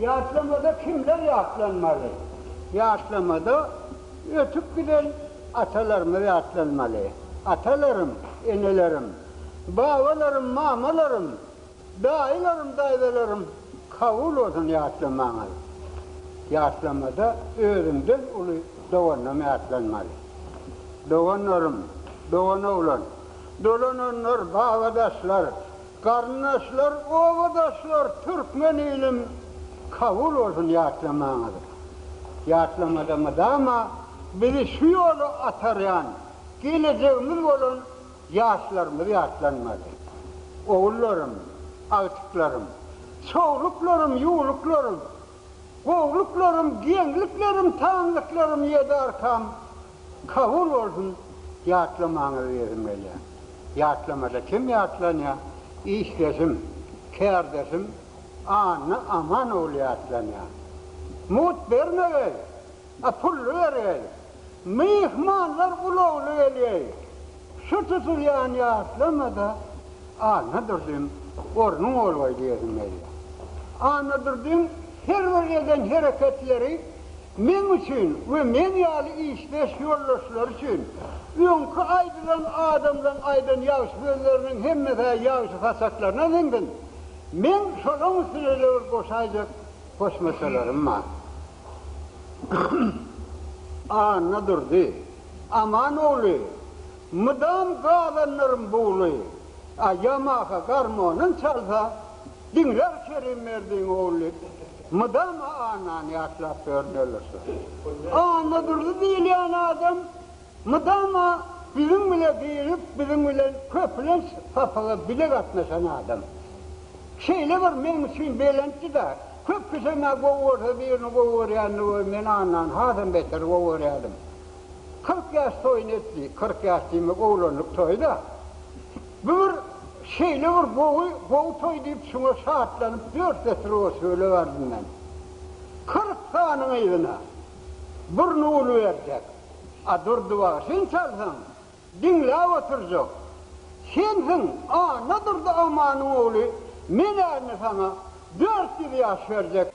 Yaşlamada kimler yaşlanmalı? Yaşlamada ötüp giden atalarımı yaşlanmalı. Atalarım, enelerim, babalarım, mamalarım, dayılarım, dayılarım kavul olsun yaşlanmalı. Yaşlamada özümden ulu doğanım yaşlanmalı. Doğanlarım, doğan oğlan, dolananlar, bağadaşlar, karnaşlar, ovadaşlar, Türkmen ilim kavul olsun yaşlanmalı. Yaşlamada mı da ama bizi şu yolu atarayan, geleceğimiz olan yaşlarımız yaşlanmalı. Oğullarım, altıklarım, soğluklarım, yuğluklarım, oğluklarım, genliklerim, tanrıklarım, yedi arkam kavul olsun yaşlamanı verilmeli. Yaşlamada kim yaşlanıyor? İşdesim, kardeşim, anı aman oğlu yaşlanıyor. Mut vermeli, pul vermeli, mihmanlar uloğlu eli. Şu tutulayan yaşlamada anadırdım, ornun olaydı verilmeli. Anadırdım, her eden hareketleri men için ve men yali işleş yoldaşlar için önkü aydılan adamdan aydan yavuz böllerinin hemmete yavuz fasaklarına zengin. Men şolan süreler koşayacak koşmasalarım var. Anadırdı, aman oğlu, mıdam qalanlarım buğulu, yamağa karmonun çalsa, dinler kerim verdin oğlu, mıdam anan yaşlap görünürlüsü. Anadırdı değil yani adam, mıdam bizim bile deyilip, bizim bile köpülen papalı bile katlaşan adam. Şeyle var, benim için belenti de, köp kısana govorsa birini govoryanı men anan hadan beter govoryadım. 40 yaş toyun etti, 40 yaş demek oğlanlık toyda. Bir şeyle var, govu toy deyip şuna saatlanıp 4 metre o söyleverdim ben. 40 tanın evine bir nulu verecek. Durdu var, sen çalsan, dinle oturacak. Sensin, ne durdu amanın oğlu, men anne sana 4 yaş verecek.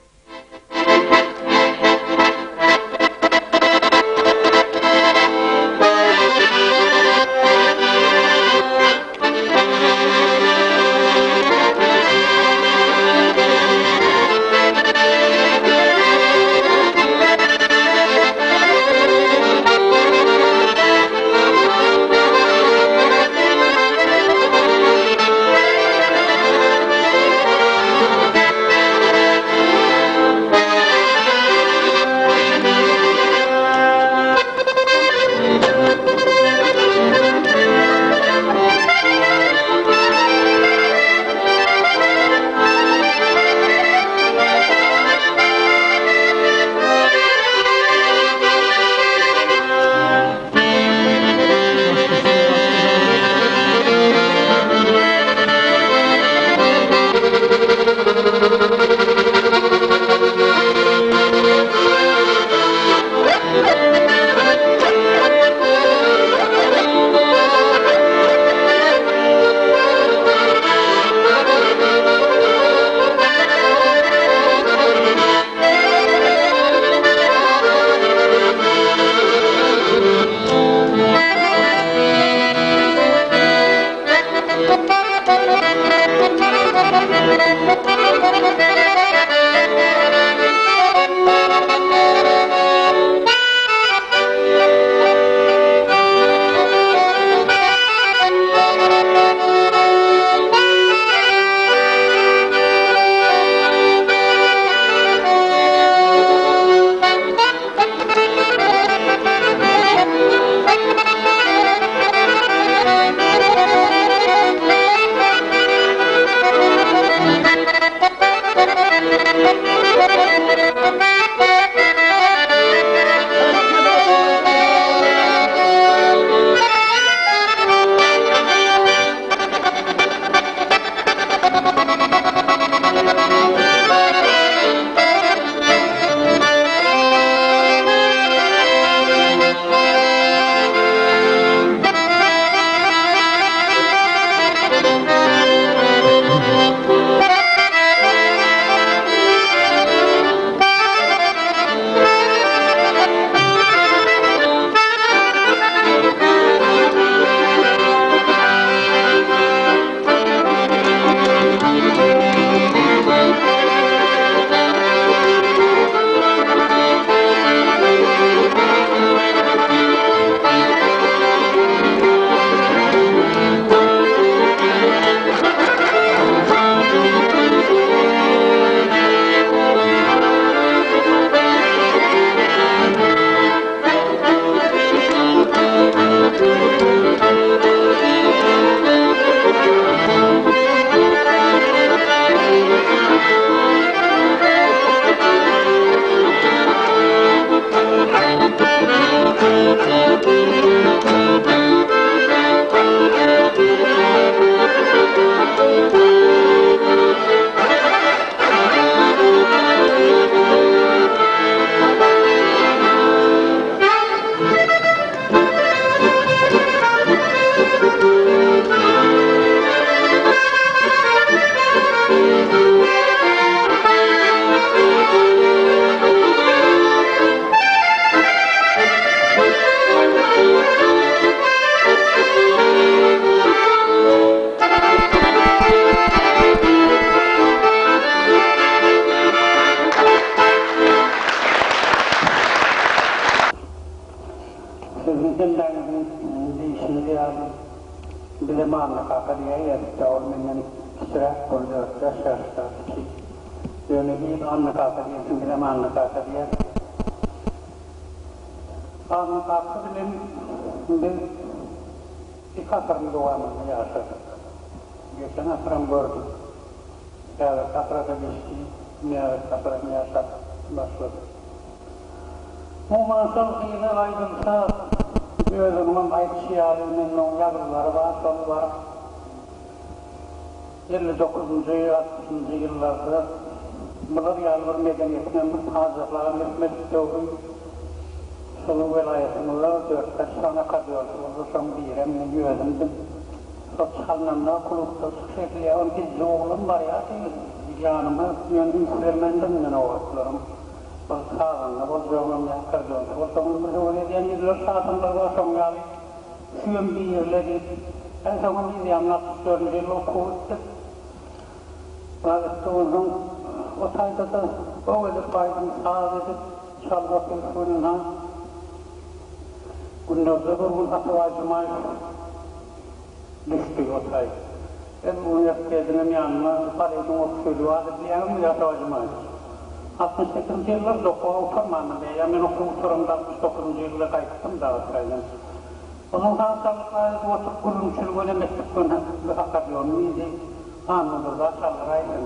Sizin kendinizin değişini yani bileme anlaka diye yedikte olmayan sıra konuda yaşarsa ki böyle bir anlaka diye bileme anlaka diye anlaka bilen bir katırın doğamını yaşadık. Geçen asram gördüm. Evet, katrada geçti. Evet, katrada yaşadık. Başladı. Mumansal kıyıda aydınsa gözümün ayıp şiarının yavruları var, sonu var. 59. 60. yıllarda Mılır Yalvar medeniyetinin hazırlığa hizmet doğru solu velayetinde 4-5 tane kalıyordu. Son bir yerimle gözümdüm. Sosyalnamda kulukta sürekli on bir oğlum var ya yanıma yönetim süremenden ne oğlum. Sağında bozduğum yakırdım. Bozduğum bir öyle diyen yıllar sağında bozduğum yani suyun bir yerleri en son bir yanına tutuyorum diye okuttuk. Ve uzun o tayda da o öyle paydım sağladık çalgıtın sonuna günlerde bunun atavacıma düştü o tay. Ben bunu yaptığım yanıma paraydım o söylüyor adı diyelim mi atavacıma 68 yıllar oturmadım ya, ben okuturum da 69 yılda kayıttım da oturaydım. Onun hastalıkları oturup kurumçulu böyle meslekten aktarıyor muydu? Anladı da çalıraydım.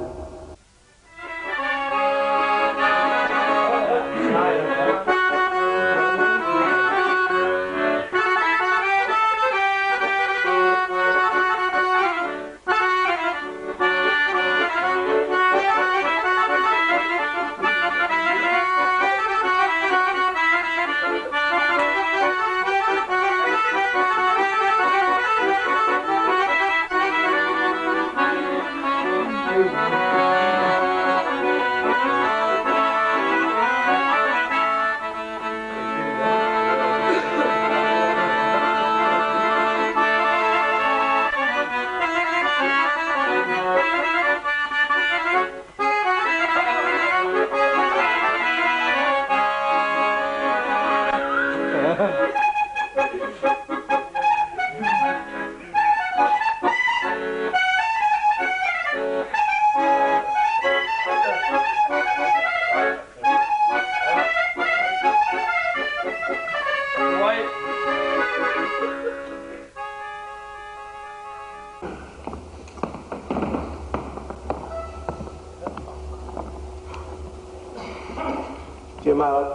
Cemaat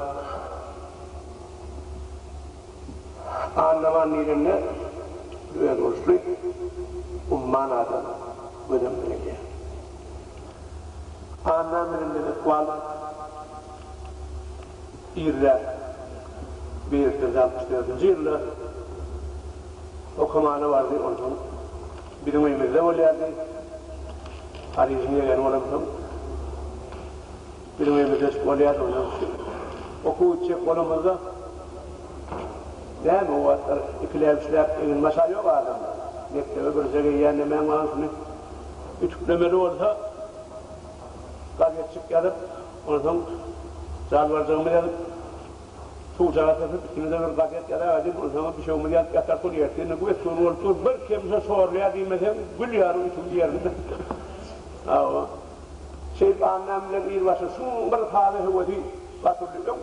anlaman yerine düğün oluştu, manada ödemlenecek. Anlamanın yerine kual irler 1964 yılda okumanı vardı onun bizim evimizde oluyordu. Harizmiye gelen olamdım. Bizim evimizde oluyordu. Okuyacak olumuzda değil mi? O ikilevçiler mesaj yok adamda. Nekte öbür zeki yenlemen vansını ütüklemeli olsa gazetçik gelip ondan zalvarcağımı gelip tuğcağa sefip ikimize bir gazet gelip ondan bir şey umiliyat yatar kuruyor. Seni bu etkiyon olsun bir kimse soruyor diyemezsem gülüyorum üçüncü yerinde. Annemle bir başı şun bir kahve hüveti batırdım.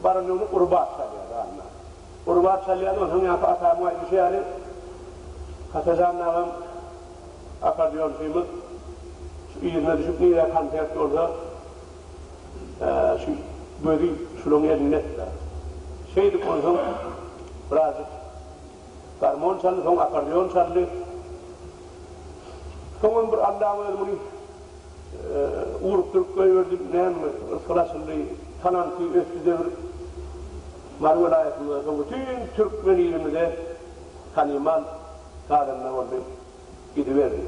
Barın onu urbat salıyor anne. Urbat salıyor onun yapı atamı bir şey yani. Katazanlarım akordeon filmi şu yerine düşüp niye konser orada şu böyle şunun yerine şeydi konuşan biraz karmon çaldı son akordeon çaldı. Son bir Allah'ın emri Uğur Türkköy verdim neyim ıskalasında tanantı öfküde bir Marvelayetinde bütün Türkmen ilimide tanıman kadınlar orada gidiverdi.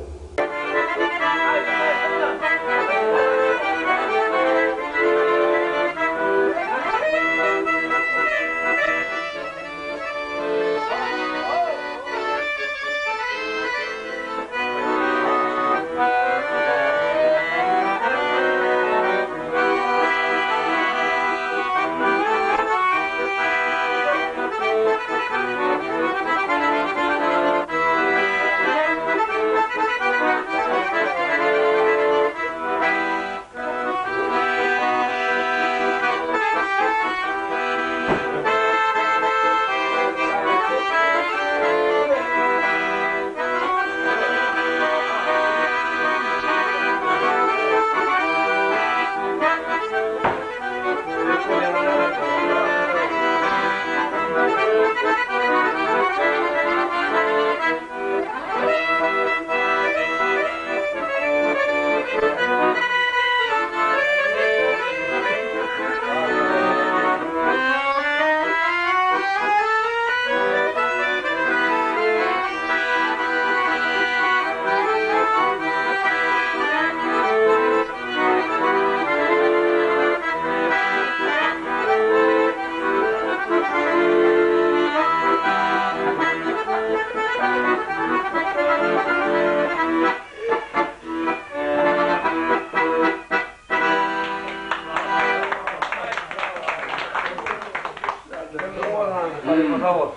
Sağ ol.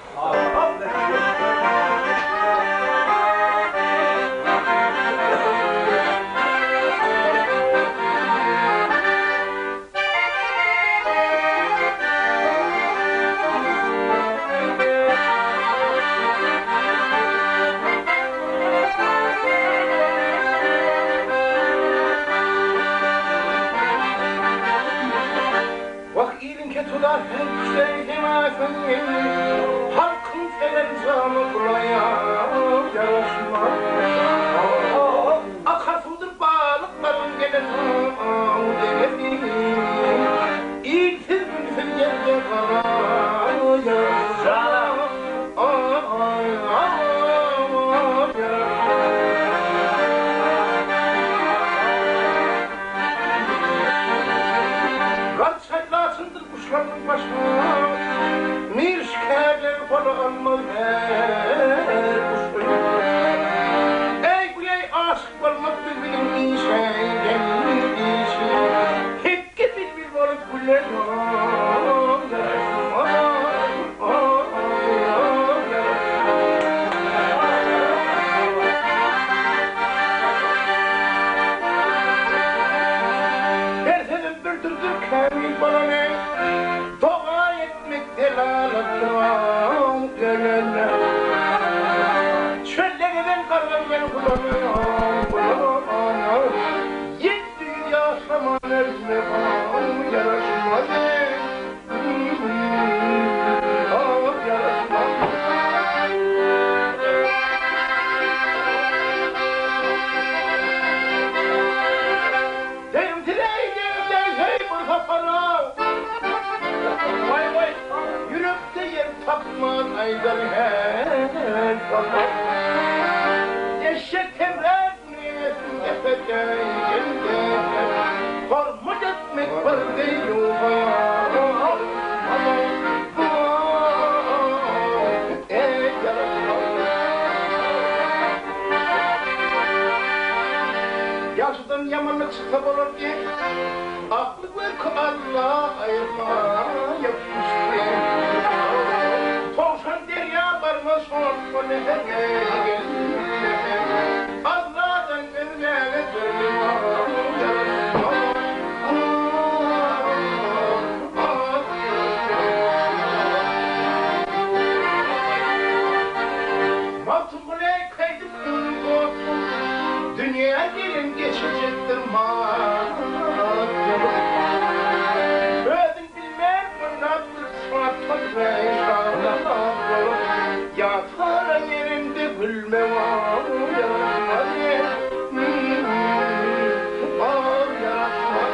Halkın seven canı buraya yarışmaz. Akarsudur balıkların gelir İlsiz gülsüz yerde bana yarışmaz. Gaz çaylasındır kuşların başına Mirşkerler falan her kuşu Ey güley aşık olmak birbirinin işe gelin işe Hep getir bir balık güller Her sene bir türlü kamil bana Doğa etmek delalatım gönüller Çöllerden karlarken kullanıyorum Yetti yaşaman özüme bağım yaraşmaz Derim tileydim hey bu safara Vay vay yürekte yer tapmaz aydar her sabah Eşek temret niyetim efedeyinde Hormut etmek var değil Yaşadan yamanlık sıkıp olur diye Aklı var ki Allah ayırma yapmıştı Tavşan derya barma son ne geldi Allah'tan gönlüne Maltın buraya kaydıp Dünya gelin geçecektir Ödün bilmem fırlattır sıfatlık ve inşallah Yatağına yerimde gülme var yaratmaz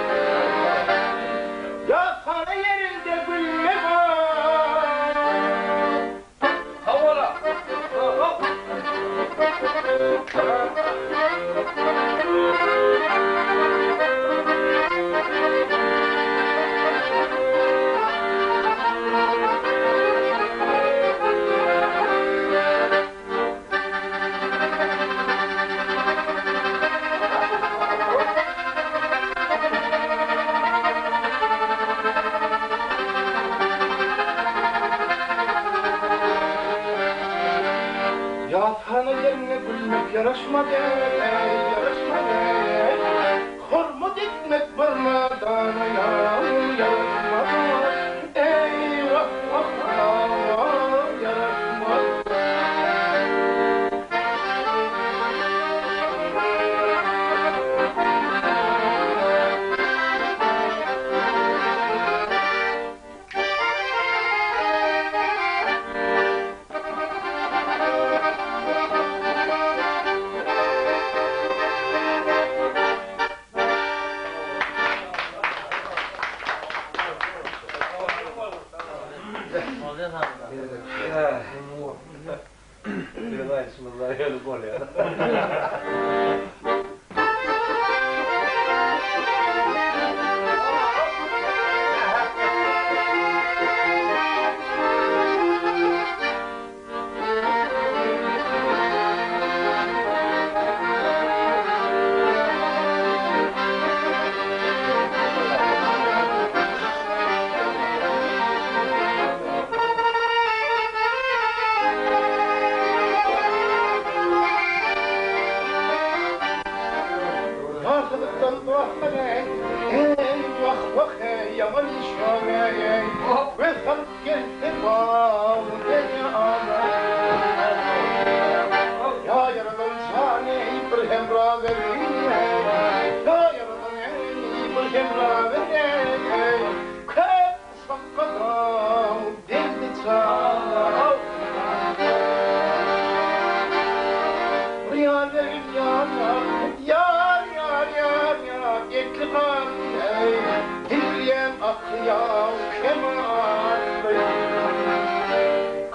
Yatağına yerimde gülme var Havala. Yatağına yerine gülmek yaraşmadı, yaraşmadı Hormut etmek barmadan yaraşmadı Eyvah vah yaraşmadı Bismillah öyle gol ya.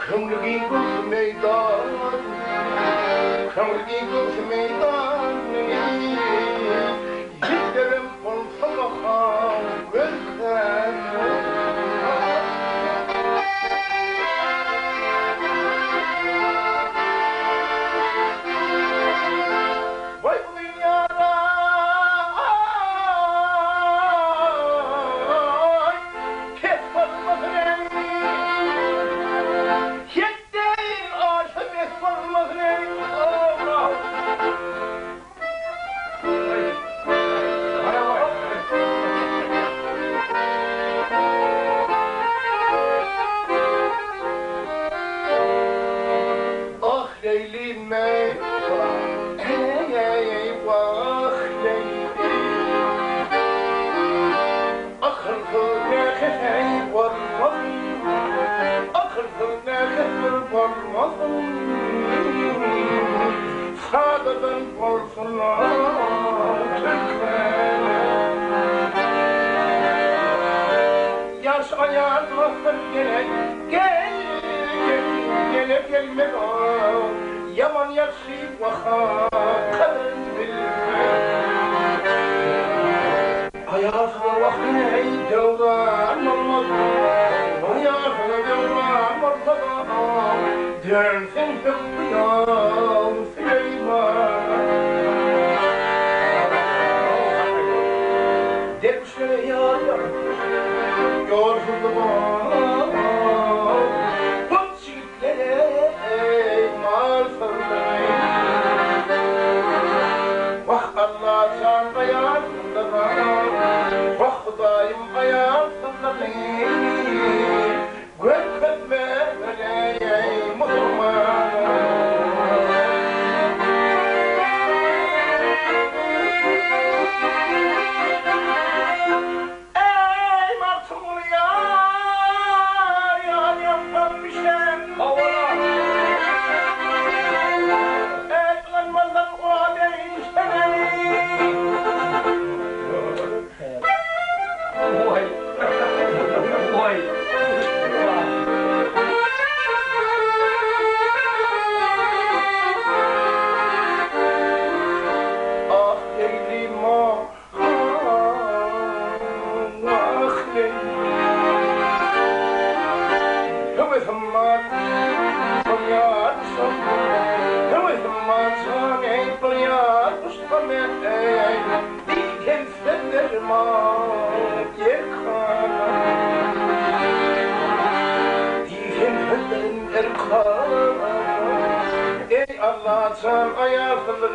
Kömürgin kız meydan, kömürgin kız meydan, yiğitlerim olsa bakan versen. Vay bu dünyada, kes bakmasın. Ah Leylim ey, vah Leylim, akılsız ne kadar varmaz, akılsız ne kadar varmaz, sağdan olsunlar Türkler. Yaş ayağına gerek, gelme yaman yakşif vaha kadın bilmem. Ayağına vakti devran olmaz, ayağına devran olmaz, dönsün hıkkıyan Süleyman. Dervişlere yar yorulma, vah Allah can ayağımda, vah Hudayım ayağımda, güvenme ey Müslüman. Ey Martumul yar, yar yapmamışım havala. Ey Allah can ayaklar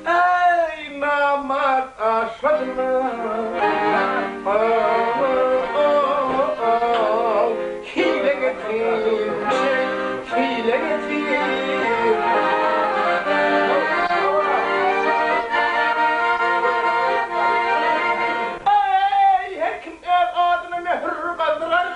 ey namaz aşkına hile getir, hile getir. Ey her kim adına mehir kaldırar,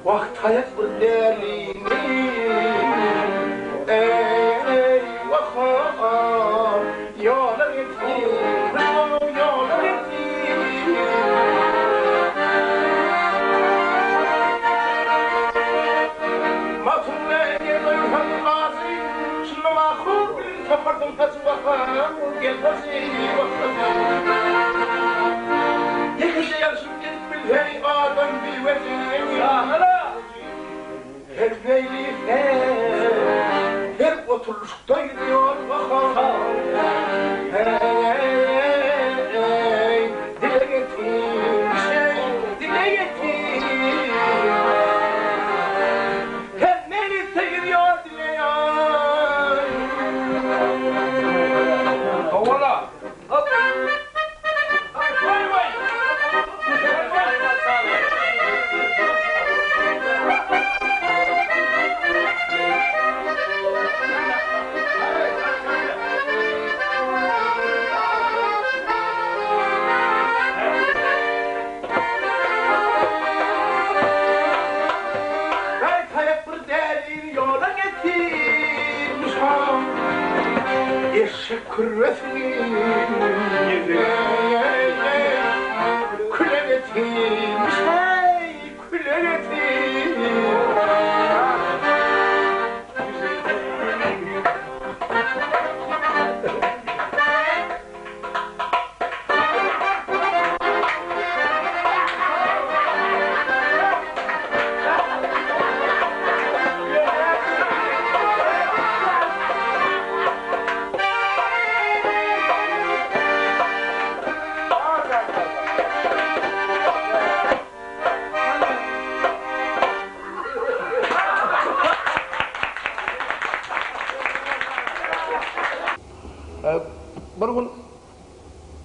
Vakt hayat bu değerliymiş. şapardım taşı bakan, gel taşı bakan. Yakışa yarışıp gitmiş her adam bir vezin. Her beyli her oturuşta gidiyor bakan. Hey, dile getir, dile getir. Her mecliste gidiyor dile ya. Ovala. Vay vay. Kürresini küle getirmiş, hey küle getirmiş. Bir gün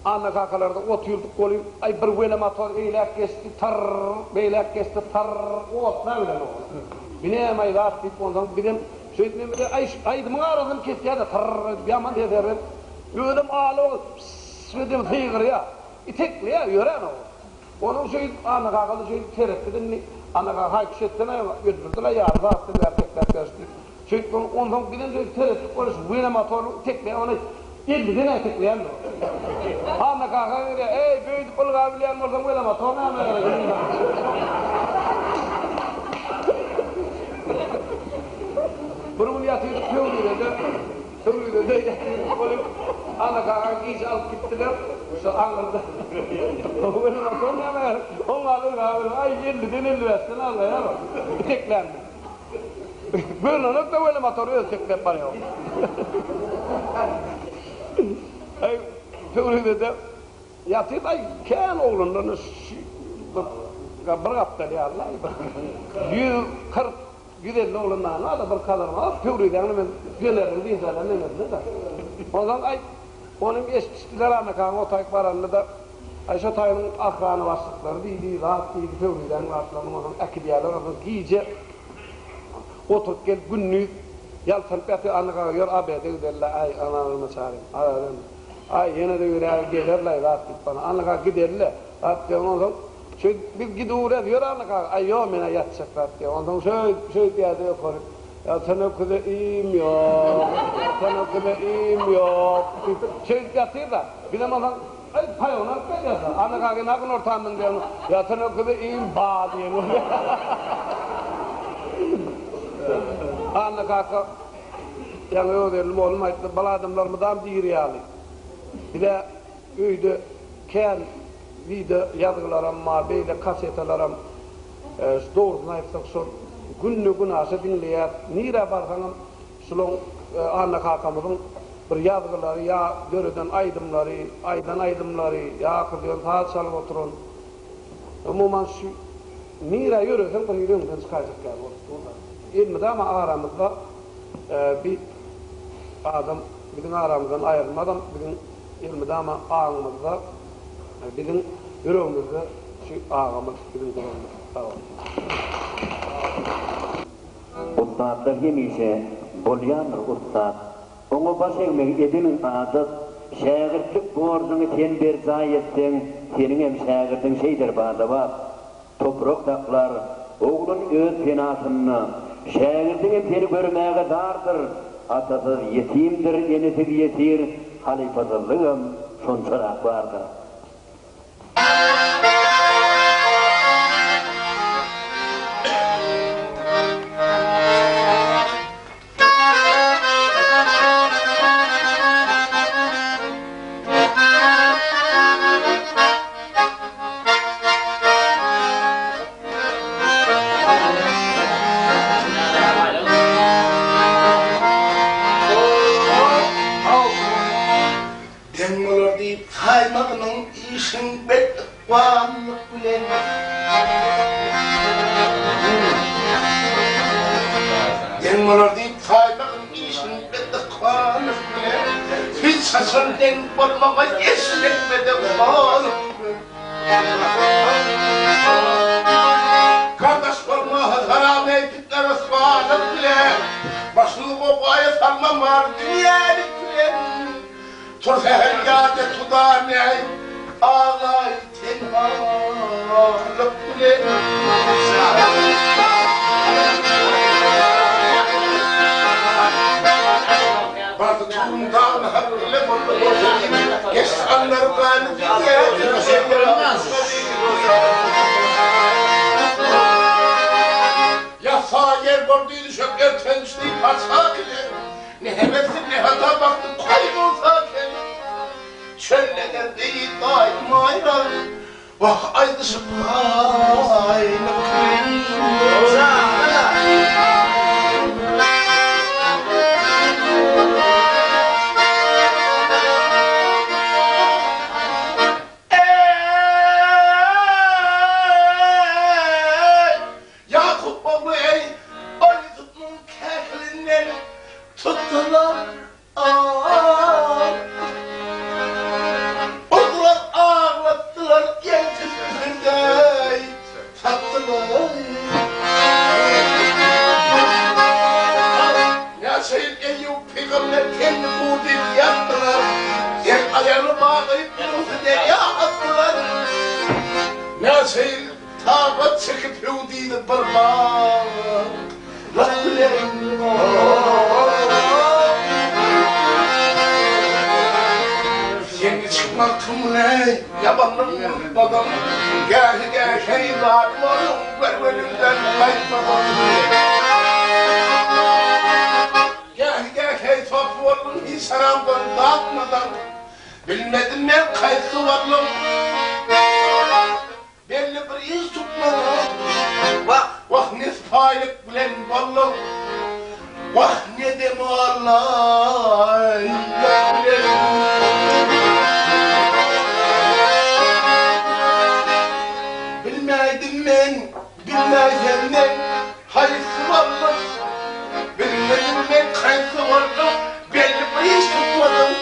ana kakalarda ot yurduk kolayım, ay bir velema tor eylek kesti tar, beylek kesti tar, ot ne öyle ne olur. Binem ay rahat deyip ondan binem, söyledim aydım ağrıdım kesti ya da tar, bir aman diye derdim. Ödüm ağlı ol, söyledim tıyğır ya, itekli ya, yören olur. Onun söyledim, ana kakalı söyledim, teretledim, ana kakalı haykış ettiğine ödürdüler ya, rahattım erkekler karıştı. Söyledim, ondan binem söyledim, teretledim, orası velema torlu, itekli onu, 50 dene tekleyen mi? Ana kaka dedi, ey büyüdü pıl kabiliyen olsan böyle ama torna yana kadar gidin. Bunun yatıyorduk tövlüydü de, ana kaka giysi alıp gittiler, şu anırdı. Böyle ama torna yana kadar, onu alır kabiliyen, ay 50 dene 50 versin Allah ya. Teklendi. Böyle nokta böyle motoru teklen bana yok. Ay, tövlüydü de, yatıydı ay, keğen oğlundan bir kaptali Allah. 140 150 oğlundan da bir kadar var, tövlüydü yani ben gönderdim deyince de memedine de. O zaman ay, onun eşitçiler ana kan o tayık baranlı da, ay şu tayının akranı vasıfları deydi, rahat deydi, tövlüydü yani vasıflarının onun akidiyalar, onun giyce, oturup gel günlük, yaltan peti anıqa yor abede derler ay ananı çağırayım. Ay yine de yürüye gelirler rahat git bana. Anıqa giderler. Rahat diyor ondan. Şöyle biz gidiyoruz diyor anıqa. Ay yok mene yatacak rahat diyor. Ondan şöyle diyor konuş. Ya sen okudu iyiyim yok. Sen okudu iyiyim yok. Şöyle yatıyor da. Bir de ondan ay payona koyuyorsa. Anıqa nakın ortamın diyor. Ya sen okudu iyiyim ba diyor. Anıqa yani ödelim olmaydı, bala adamlarımdan bir yali. Bir de öydü, ken, video yazgılarım, beyle kasetelerim, doğrusuna yapsak sor, günlü günahsı dinleyip, nire barsanım, sulun anne kakamızın bir yazgıları, ya görüden aydımları, aydan aydımları, ya kızıyorsun, saat salıp oturun. Umuman şu, nire yürüyorsun, bir yürüyümden çıkacaklar. İlmide ama aramızda bir adam, bizim aramızdan ayrılmadan, bizim ilmide ama ağımızda, bizim yüreğimizde şu ağımız, bizim durumumuz. Sağ olun. Ustadlar yemişe, bolyanır ustad. Onu baş eğmek edinin adı, şagirtlik borcunu sen bir zayetten, senin hem şagirdin şeydir bağda var. Toprak taklar, oğlun öz penasını, şagirdin hem seni görmeye dardır. Atasız yetimdir, enesiz yetir, halifasızlığım şunçarak vardır. işin bettik varlık bilen. Yenmalar deyip taybakın işin bettik varlık bilen. Hiç saçın denk olmama esnetmeden varlık bilen. Kardeş olma haram eytikler ısmarlık bilen. Başını kokaya sarmam var dünyelik bilen. Tur feryade tudar ney ağay tenhalık bilen. Bazı turundan hakkıyla buldu. Geç anlardan dünyada sevmez. Ya sağ yer gördüğünü şöker tençliği parça bile. Ne hevesin ne hata baktın kaybolsa kel. Çölleden değil daim ayran. Vah aydışı paylık tuttular, oldular, ağlattılar, yeltizlerden sattılar. Ya Seyyid Eyyub Peygamber kendi bu dil yaptılar, el ayağını bağlayıp yürüdü derya attılar. Ya Seyyid tabat çekip Yahudi'ni bırmak. Yeni çıkmaktım ne yabanım unutmadım. Gel hey zalim vermelinden kaçmadım. Gel hey topu oldum hiç haramdan dağıtmadan. Bilmedim ben kayıtlı varlım. Belli bir iz tutmadım. Vah ne faylık bilen varlım. Vah ne deme Allah. Bilmeydim ben, bilmeydim ben, hayırsız varlım. Bilmedim ben, kayıtsız varlım. Belli bir iz tutmadım.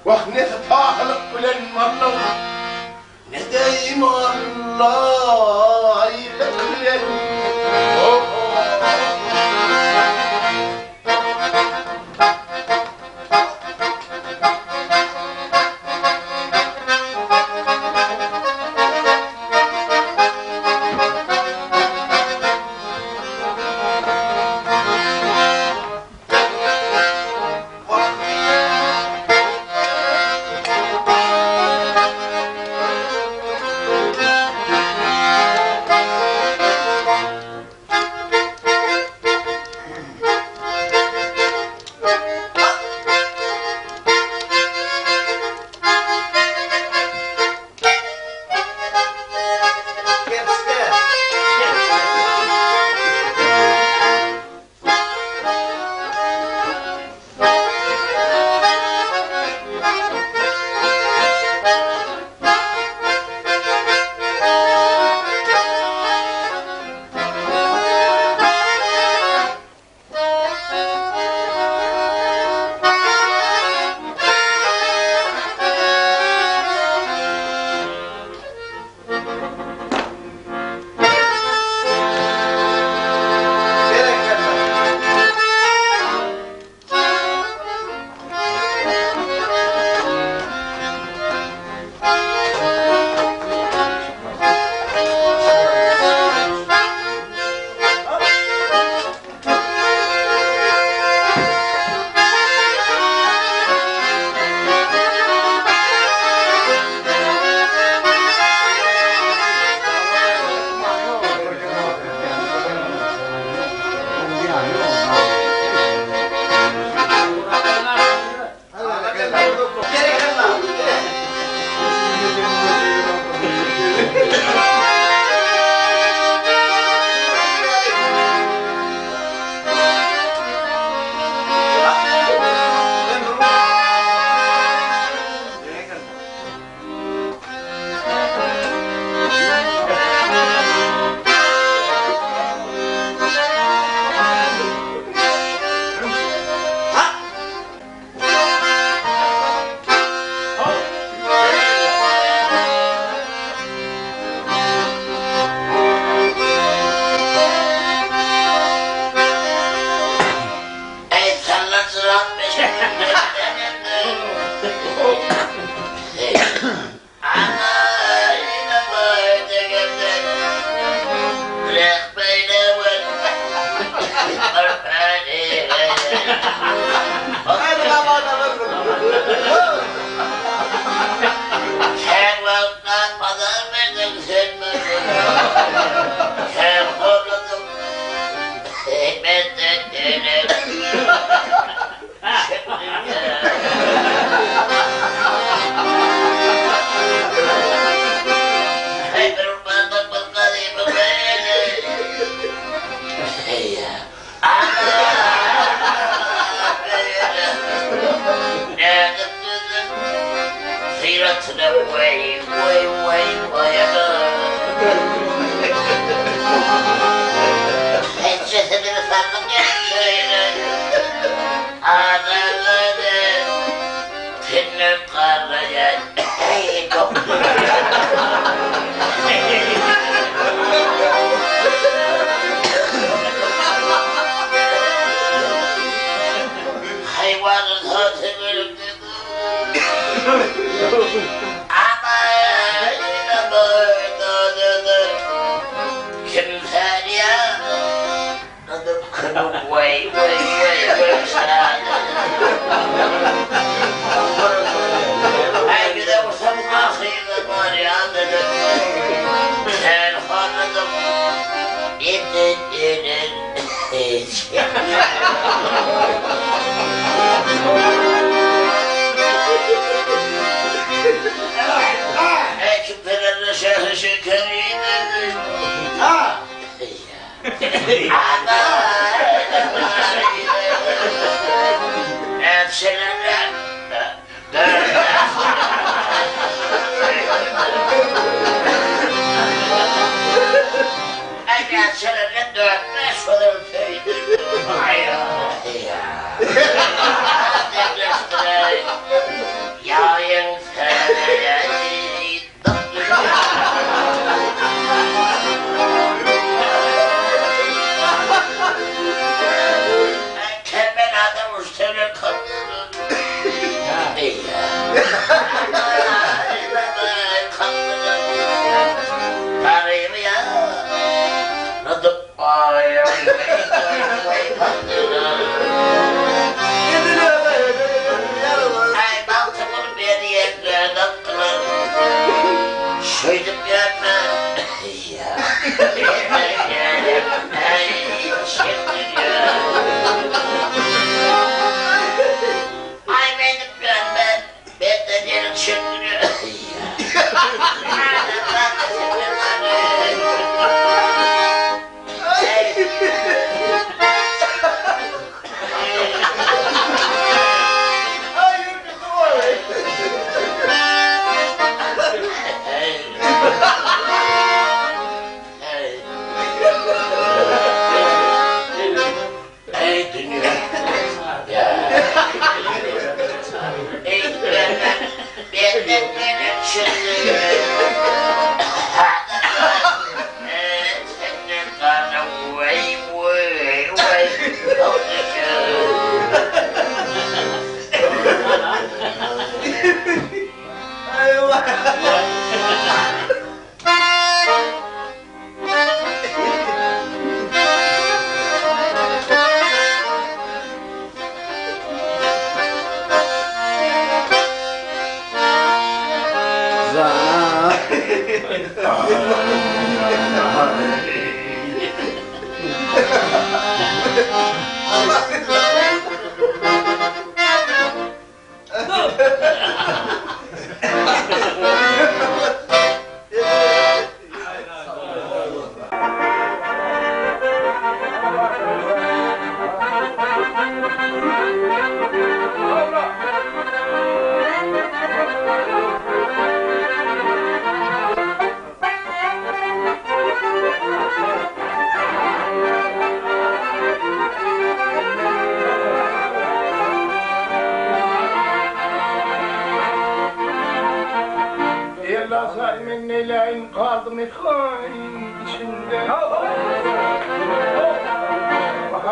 Vah ne faylık bilen varlım. Ne deyim Allah aylık bilen.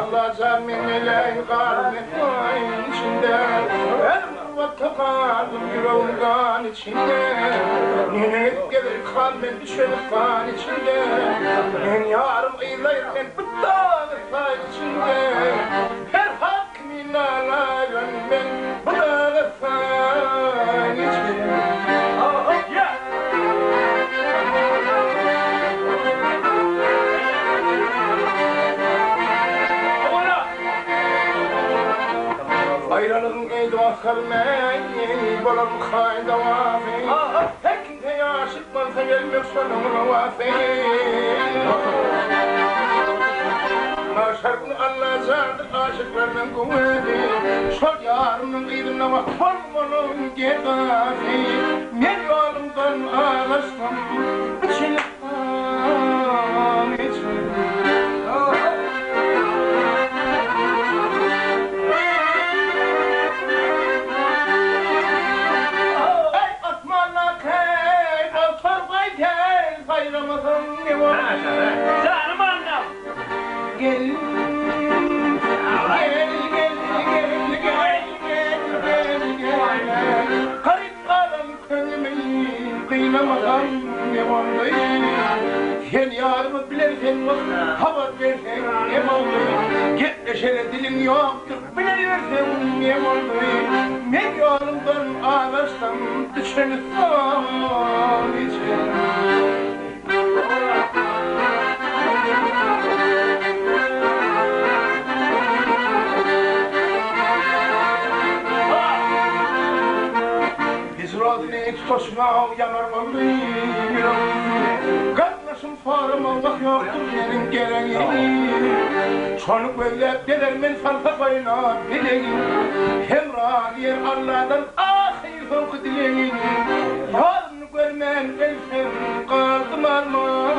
Allah zaminleyin kalbin içinde elbette kalbim yüreğim kan içinde Nenip gelir kalbim düşer kan içinde Ben yarım ilayken bu dağın kan içinde Her hak minalarım ben bu dağın kan içinde Ayrılığın eydi vakırmeyi, balam kayda vafi Hekimde yaşık varsa gelmek sonuna vafi Maşarkın Allah zardır aşıklarının kuvveti Şol yarımın eydimle vakırmanın gedafi Men yolumdan ağlaştım, içilikten içim Canım annem. Gel Garip adam könlümü kıynamadan ne oldu Sen yarımı bilersen hava versen ne oldu Getleşene dilin yoktur bilersen ne oldu Ben yolumdan ağlaştım düşeni son için Bizradini tutuşma yanar olayım Kardeşim farım Allah yoktur benim gereğim Çonuk böyle belermen farka koyna bileğim Hem radiyer Allah'tan ahir fevk dileğim Yarını görmen ölsem kaldım armağan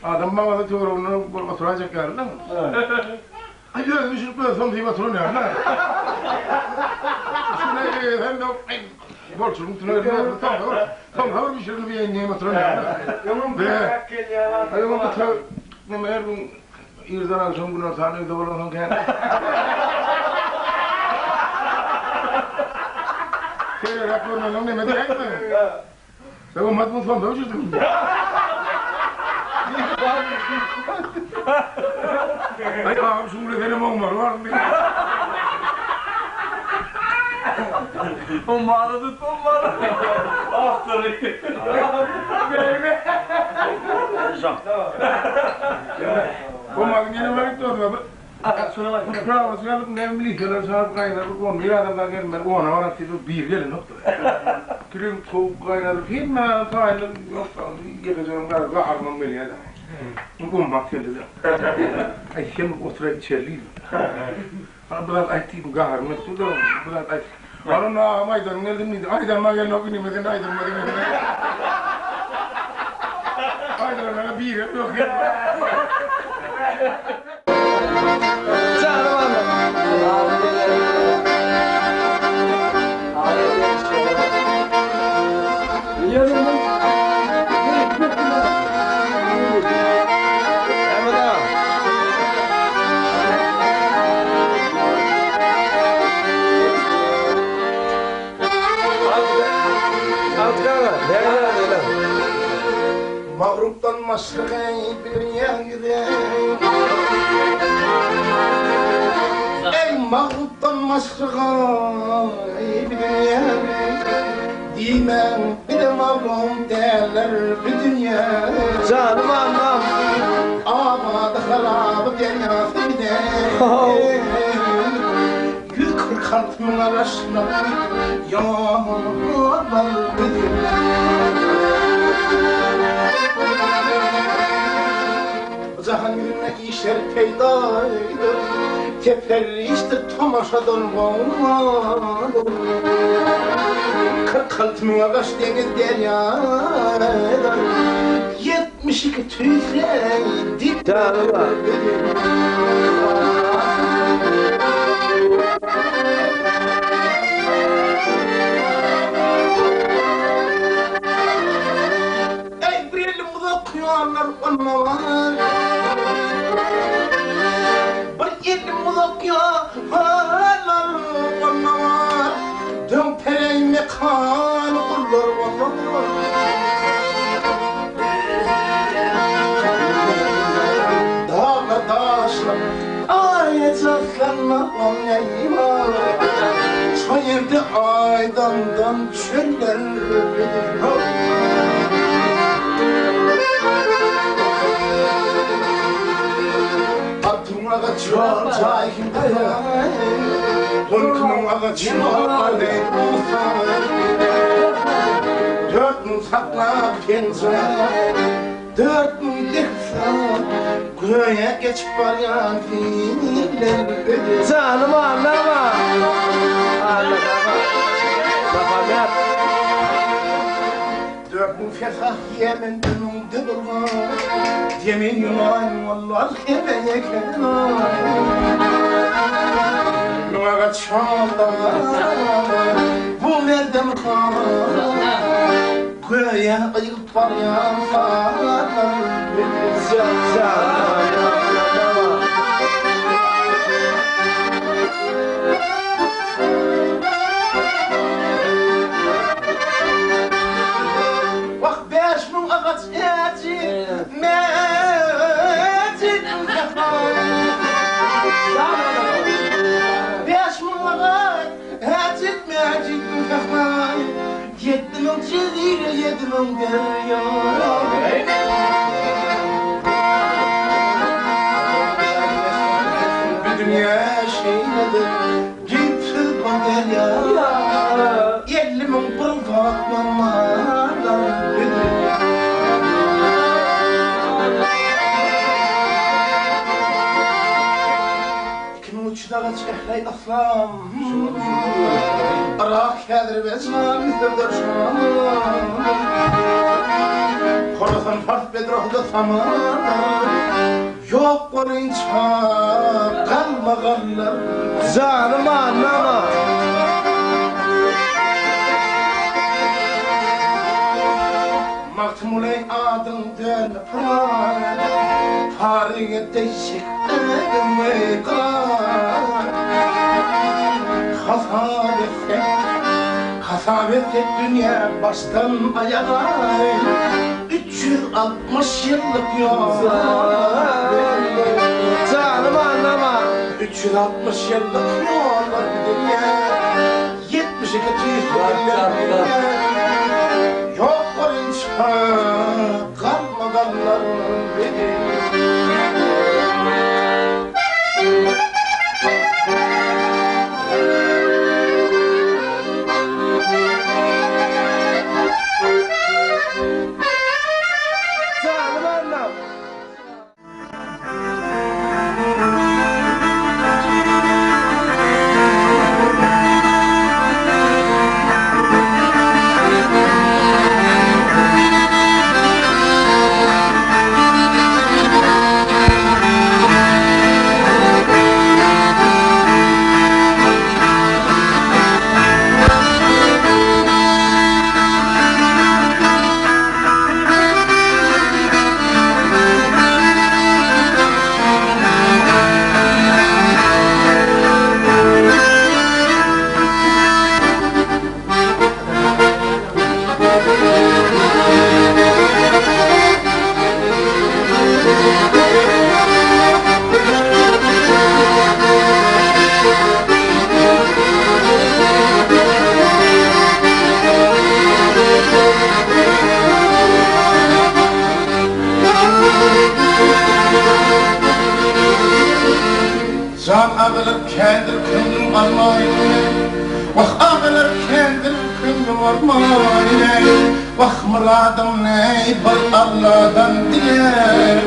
Adam bana da çoğurunu oturacak yerler mi? Ay öyle düşünüp böyle son diye oturun yerler. Şimdi hem de borçlum tutuyor. Tam havur bir şeyle bir yengeye oturun yerler. Ayağımın kıta meğer bu İrdan akşam günler tanrıyı doğrulan kendine. Kaya raporuna ne mi diyecek mi? Sen o matmut falan da uçurdun. Ay ağam şunu benim olmar var mı? O mağaradı son mağaradı. Ah tabii. O malgeni var ki orada. Bravo, sen ne militer saat kaynar bu bir adam da gelmez. O ana var ki bir gelin nokta. Kilim soğuk kaynar kim ma taylı nokta. Geleceğim galiba harman beni ya. Bu makyajı da. Ay şimdi otura içeriyim. Biraz aytım gahar mı tudo? Biraz ayt. Arana maydan geldim ni. Aydan ma gel nokini meden aydan ma gel. Aydan ma bir yok ya. Mağruptan maşrığa bir dünya gider. Ey mağruptan maşrığa bir dünya Diymen bir de mağrum derler bir dünya. Canım anam. Ağabeyde harabı deryası bir de. Gül kırkantının arasına yağmurlar bir dünya. Zahan gününe işler peydaydır, teferriştir tamaşadan bağlı. 46 bin ağaç deniz deryada, 72 tüyse dip. Ey bir elim uzakıyorlar bana var. Bir elim uzakıyorlar bana var. Dömpereyme kan kullar bana var. Dağla taşla ayet saslanma anlayma. Sayırdı aydandan çöller. Ağa çuval çayında Hunkunun ağa çuval Dört mü sakla pençe Dört mü deksa Göğe geçip varyan fiiller Canım anlama. Anlama. Kafam yap. Dört mü fesah yemen önümde durma Yemin yunan vallahi kebeye kenar Numağa çağda Bu nereden kal Göğe ayıp var ya Bak 5.000 ağaç eti metin kafam 5.000 ağaç eti metin kafam 7.000 çizgiyle 7.000 derya Bir dünya şeyledir Gipsiz bu derya 50.000 pırıl kalkmalardan uçlara çehrey aslam Arak kedir bezman müdür şam Horasan fark bedrohda samana yok olunca kalmaganlar Canım anlama. Maktumulay adından Fariye değişik edime Hasabetse dünya baştan ayağa 360 yıllık yol Canım anlama. 360 yıllık yollar gidiyor 72 tüyler yok olunca kalmaganlar benim Canım anlam. Can ağılır kendir kındım almayı Vah ağılır kendir kındım almayı Vah muradım ney bal Allah'dan diler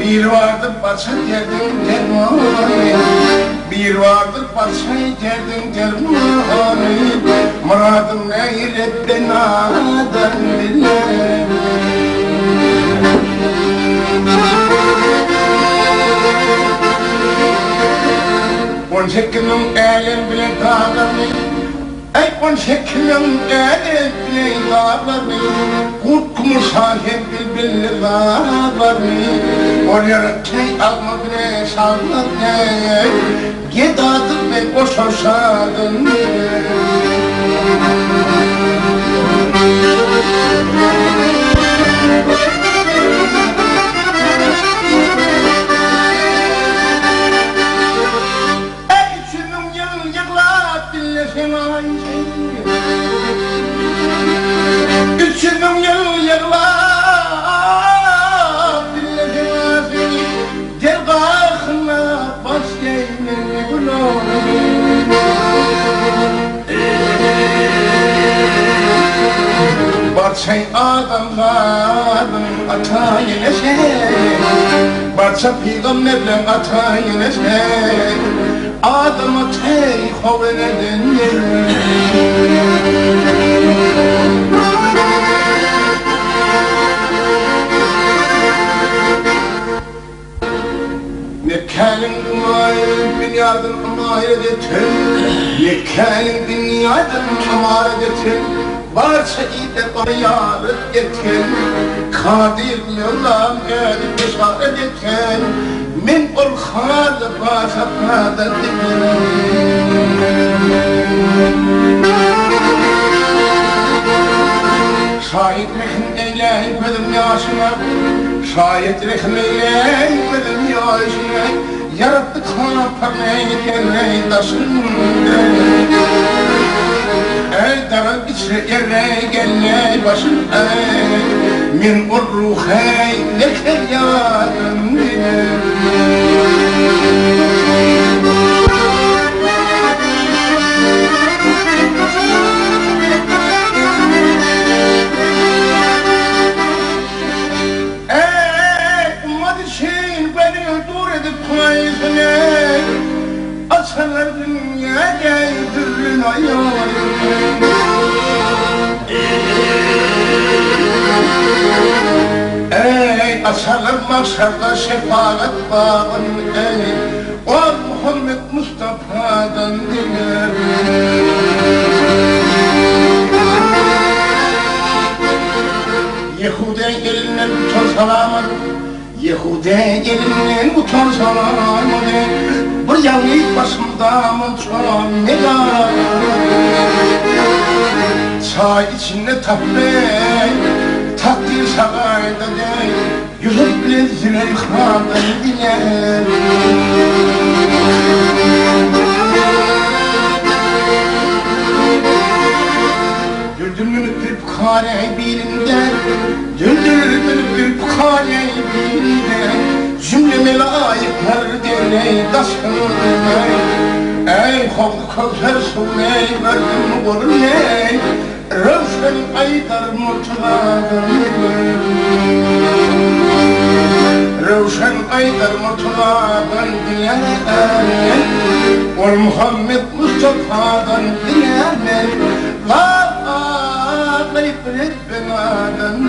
Bir vardır parça derdim dermanı Bir vardır parça derdim dermanı Muradım ney Rabbenadan diler On şekilin elin bile dağlarını Ey on şekilin elin bile dağlarını Kutkumu sahip bilbilli dağlarını Oraya key alma bile şanlarını Gedadır ben o şoşadın Üçünün yıl yığla Dilleşemezsin Gel kalkına baş yeğmeni gülüm Barçay adamların ata yeneşek Barça peygamberler ata yeneşek Adam'a tey hovenedin Nekânin dünyadan emaret etin Nekânin dünyadan emaret etin Barça ide bayaret etin Kadir yıllam edip beşaret etin Min ol khâlı bâşa kâdet etin Şahit rehin eyleyip bedim yaşına Şayet rehin eyleyip bedim yaşına Yarattık sana parneyi terneyi taşın Ey darın içre yere gelle başın Min ur ruhey leker yarın Açarlar dünyaya dürrün ayarım Ey açalım mahşerde şefaat bağını ey o Muhammed Mustafa'dan diler. Yehude elinden utansalar, Yehude elinden utansalar, bir yanlık başımda mutfağım ne var? Çay içinde tatlay, takdir sarayda dey, Yusuf bile Züleyha'dan diler. Düldül kare birinden, düldül kare birinden, cümle melayikler derley daşınlar. Ey kovdu kozher sunney, verdim olur ney, Rövşen aydar mutladan diler. Rövşen aydar mutladan diler. Ol Muhammed Mustafa'dan diler. Garip benadan